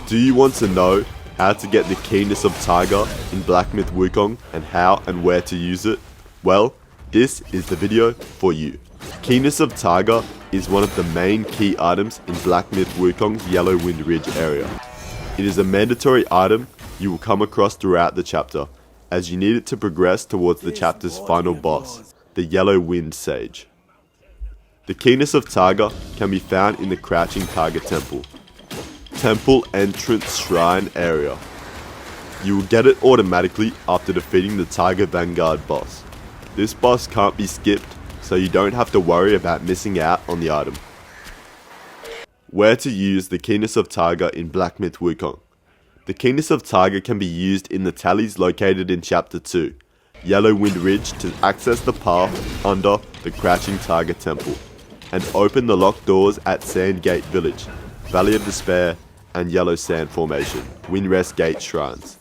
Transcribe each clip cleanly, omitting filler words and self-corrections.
Do you want to know how to get the keenness of Tiger in Black Myth Wukong and how and where to use it? Well, this is the video for you. Keenness of Tiger is one of the main key items in Black Myth Wukong's Yellow Wind Ridge area. It is a mandatory item you will come across throughout the chapter, as you need it to progress towards the chapter's final boss, the Yellow Wind Sage. The keenness of Tiger can be found in the Crouching Tiger Temple entrance shrine area. You will get it automatically after defeating the Tiger Vanguard boss. This boss can't be skipped, so you don't have to worry about missing out on the item. Where to use the keenness of Tiger in Black Myth Wukong. The keenness of Tiger can be used in the tallies located in Chapter 2, Yellow Wind Ridge, to access the path under the Crouching Tiger Temple, and open the locked doors at Sandgate Village, Valley of Despair, and Yellow Sand Formation, Windrest Gate Shrines.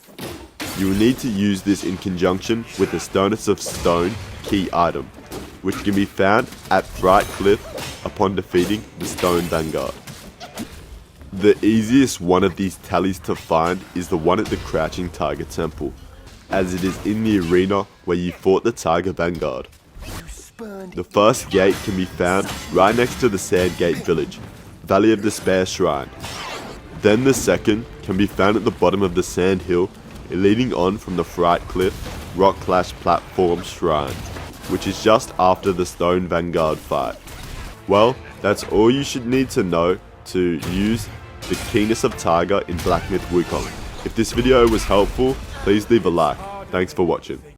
You will need to use this in conjunction with the Stonus of Stone key item, which can be found at Fright Cliff upon defeating the Stone Vanguard. The easiest one of these tallies to find is the one at the Crouching Tiger Temple, as it is in the arena where you fought the Tiger Vanguard. The first gate can be found right next to the Sandgate Village, Valley of Despair Shrine. Then the second can be found at the bottom of the Sand Hill, leading on from the Fright Cliff Rock Clash Platform Shrine, which is just after the Stone Vanguard fight. Well, that's all you should need to know to use the keenness of Tiger in Black Myth Wukong. If this video was helpful, please leave a like. Thanks for watching.